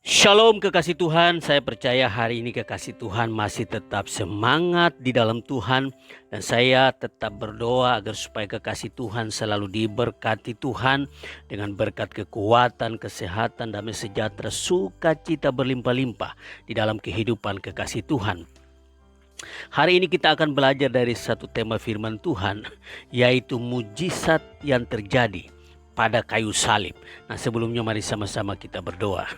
Shalom kekasih Tuhan, saya percaya hari ini kekasih Tuhan masih tetap semangat di dalam Tuhan. Dan saya tetap berdoa agar supaya kekasih Tuhan selalu diberkati Tuhan dengan berkat kekuatan, kesehatan, damai sejahtera, sukacita berlimpah-limpah di dalam kehidupan kekasih Tuhan. Hari ini kita akan belajar dari satu tema firman Tuhan, yaitu mujizat yang terjadi pada kayu salib. Nah, sebelumnya mari sama-sama kita berdoa.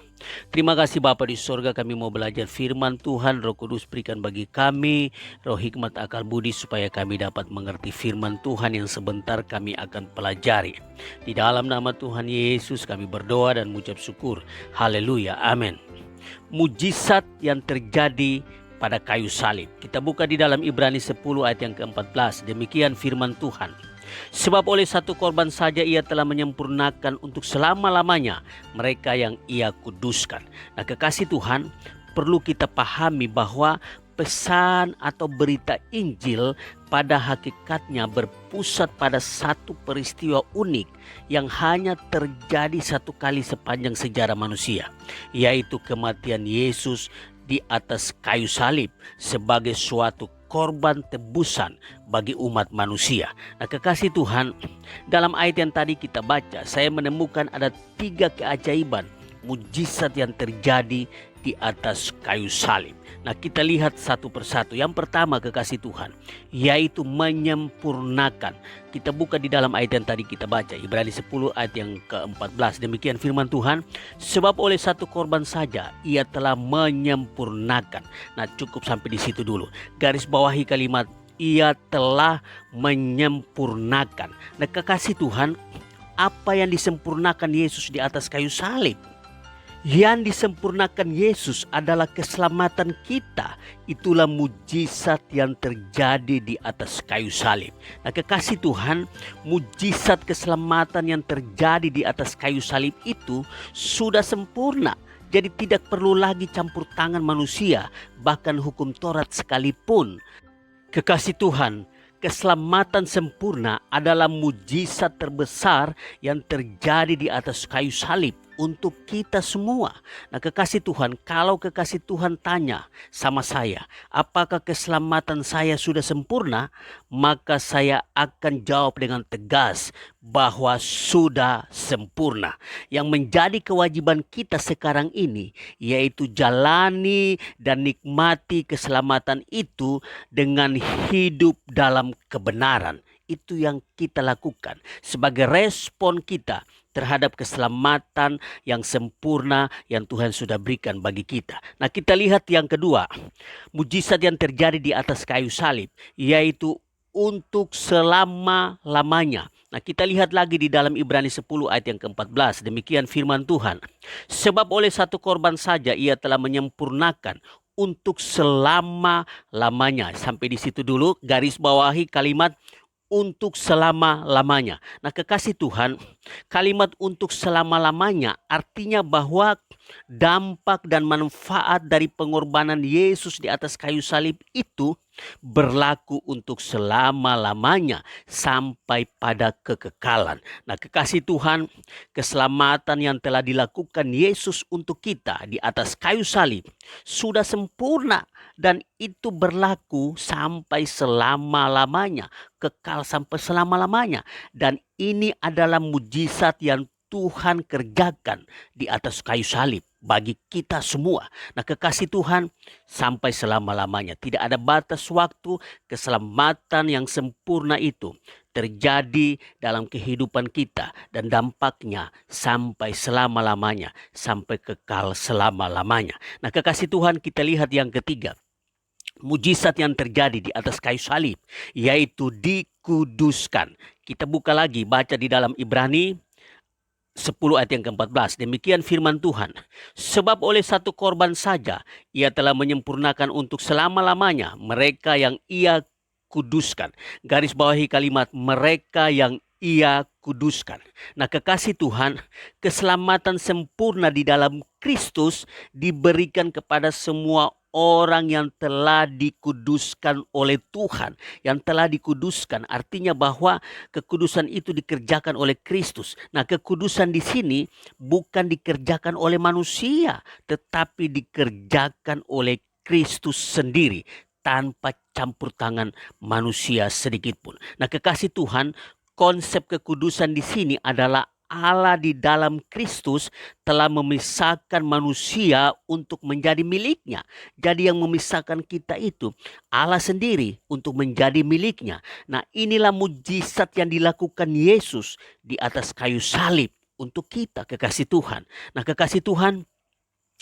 Terima kasih Bapa di sorga, kami mau belajar firman Tuhan. Roh Kudus berikan bagi kami roh hikmat akal budi supaya kami dapat mengerti firman Tuhan yang sebentar kami akan pelajari. Di dalam nama Tuhan Yesus kami berdoa dan mengucap syukur. Haleluya, amin. Mujizat yang terjadi pada kayu salib. Kita buka di dalam Ibrani 10 ayat yang ke-14. Demikian firman Tuhan. Sebab oleh satu korban saja ia telah menyempurnakan untuk selama-lamanya mereka yang ia kuduskan. Nah, kekasih Tuhan, perlu kita pahami bahwa pesan atau berita Injil pada hakikatnya berpusat pada satu peristiwa unik yang hanya terjadi satu kali sepanjang sejarah manusia, yaitu kematian Yesus di atas kayu salib sebagai suatu korban tebusan bagi umat manusia. Nah, kekasih Tuhan, dalam ayat yang tadi kita baca, saya menemukan ada 3 keajaiban mujizat yang terjadi di atas kayu salib. Nah, kita lihat satu persatu. Yang pertama, kekasih Tuhan, yaitu menyempurnakan. Kita buka di dalam ayat yang tadi kita baca, Ibrani 10 ayat yang ke-14. Demikian firman Tuhan, sebab oleh satu korban saja ia telah menyempurnakan. Nah, cukup sampai di situ dulu. Garis bawahi kalimat ia telah menyempurnakan. Nah, kekasih Tuhan, apa yang disempurnakan Yesus di atas kayu salib? Yang disempurnakan Yesus adalah keselamatan kita. Itulah mujizat yang terjadi di atas kayu salib. Nah, kekasih Tuhan, mujizat keselamatan yang terjadi di atas kayu salib itu sudah sempurna. Jadi tidak perlu lagi campur tangan manusia, bahkan hukum Taurat sekalipun. Kekasih Tuhan, keselamatan sempurna adalah mujizat terbesar yang terjadi di atas kayu salib untuk kita semua. Nah, kekasih Tuhan, kalau kekasih Tuhan tanya sama saya, apakah keselamatan saya sudah sempurna? Maka saya akan jawab dengan tegas bahwa sudah sempurna. Yang menjadi kewajiban kita sekarang ini yaitu jalani dan nikmati keselamatan itu dengan hidup dalam kebenaran. Itu yang kita lakukan sebagai respon kita terhadap keselamatan yang sempurna yang Tuhan sudah berikan bagi kita. Nah, kita lihat yang kedua, mujizat yang terjadi di atas kayu salib, yaitu untuk selama-lamanya. Nah, kita lihat lagi di dalam Ibrani 10 ayat yang ke-14. Demikian firman Tuhan. Sebab oleh satu korban saja ia telah menyempurnakan untuk selama-lamanya. Sampai di situ dulu, garis bawahi kalimat untuk selama-lamanya. Nah, kekasih Tuhan, kalimat untuk selama-lamanya artinya bahwa dampak dan manfaat dari pengorbanan Yesus di atas kayu salib itu berlaku untuk selama-lamanya sampai pada kekekalan. Nah, kekasih Tuhan, keselamatan yang telah dilakukan Yesus untuk kita di atas kayu salib sudah sempurna dan itu berlaku sampai selama-lamanya, kekal sampai selama-lamanya. Dan ini adalah mujizat yang Tuhan kerjakan di atas kayu salib bagi kita semua. Nah, kekasih Tuhan, sampai selama-lamanya. Tidak ada batas waktu. Keselamatan yang sempurna itu terjadi dalam kehidupan kita dan dampaknya sampai selama-lamanya, sampai kekal selama-lamanya. Nah, kekasih Tuhan, kita lihat yang ketiga, mujizat yang terjadi di atas kayu salib, yaitu dikuduskan. Kita buka lagi, baca di dalam Ibrani 10 ayat yang ke-14. Demikian firman Tuhan. Sebab oleh satu korban saja ia telah menyempurnakan untuk selama-lamanya mereka yang ia kuduskan. Garis bawahi kalimat mereka yang ia kuduskan. Nah, kekasih Tuhan, keselamatan sempurna di dalam Kristus diberikan kepada semua orang yang telah dikuduskan oleh Tuhan. Yang telah dikuduskan artinya bahwa kekudusan itu dikerjakan oleh Kristus. Nah, kekudusan di sini bukan dikerjakan oleh manusia, tetapi dikerjakan oleh Kristus sendiri tanpa campur tangan manusia sedikit pun. Nah, kekasih Tuhan, konsep kekudusan di sini adalah Allah di dalam Kristus telah memisahkan manusia untuk menjadi miliknya. Jadi yang memisahkan kita itu Allah sendiri untuk menjadi miliknya. Nah, inilah mujizat yang dilakukan Yesus di atas kayu salib untuk kita, kekasih Tuhan. Nah, kekasih Tuhan,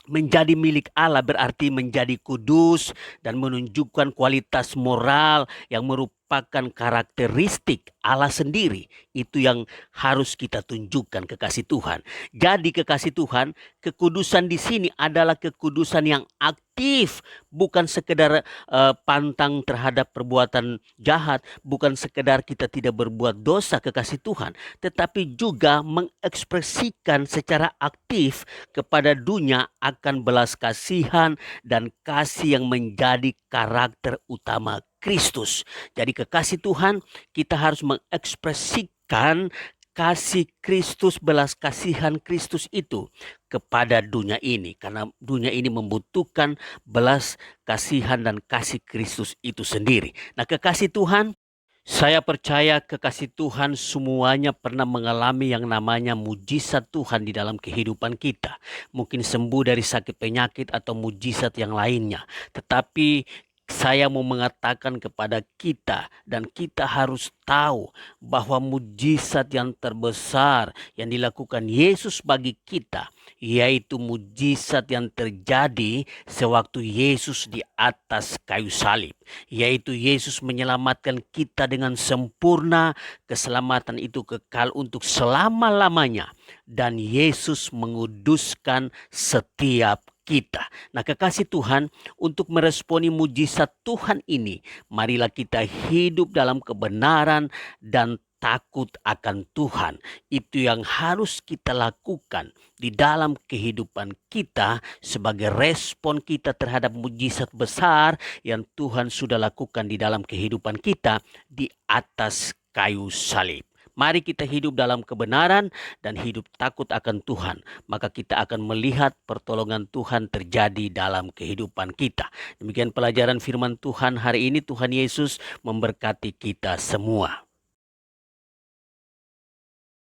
menjadi milik Allah berarti menjadi kudus dan menunjukkan kualitas moral yang merupakan karakteristik Allah sendiri. Itu yang harus kita tunjukkan, kekasih Tuhan. Jadi kekasih Tuhan, kekudusan di sini adalah kekudusan yang aktif, bukan sekedar pantang terhadap perbuatan jahat, bukan sekedar kita tidak berbuat dosa, kekasih Tuhan, tetapi juga mengekspresikan secara aktif kepada dunia akan belas kasihan dan kasih yang menjadi karakter utama Kristus. Jadi kekasih Tuhan, kita harus mengekspresikan kasih Kristus, belas kasihan Kristus itu kepada dunia ini. Karena dunia ini membutuhkan belas kasihan dan kasih Kristus itu sendiri. Nah, kekasih Tuhan, saya percaya kekasih Tuhan semuanya pernah mengalami yang namanya mujizat Tuhan di dalam kehidupan kita. Mungkin sembuh dari sakit penyakit atau mujizat yang lainnya. Tetapi saya mau mengatakan kepada kita dan kita harus tahu bahwa mujizat yang terbesar yang dilakukan Yesus bagi kita, yaitu mujizat yang terjadi sewaktu Yesus di atas kayu salib. Yaitu Yesus menyelamatkan kita dengan sempurna, keselamatan itu kekal untuk selama-lamanya. Dan Yesus menguduskan setiap kita. Nah, kekasih Tuhan, untuk meresponi mujizat Tuhan ini, marilah kita hidup dalam kebenaran dan takut akan Tuhan. Itu yang harus kita lakukan di dalam kehidupan kita sebagai respon kita terhadap mujizat besar yang Tuhan sudah lakukan di dalam kehidupan kita di atas kayu salib. Mari kita hidup dalam kebenaran dan hidup takut akan Tuhan. Maka kita akan melihat pertolongan Tuhan terjadi dalam kehidupan kita. Demikian pelajaran firman Tuhan hari ini. Tuhan Yesus memberkati kita semua.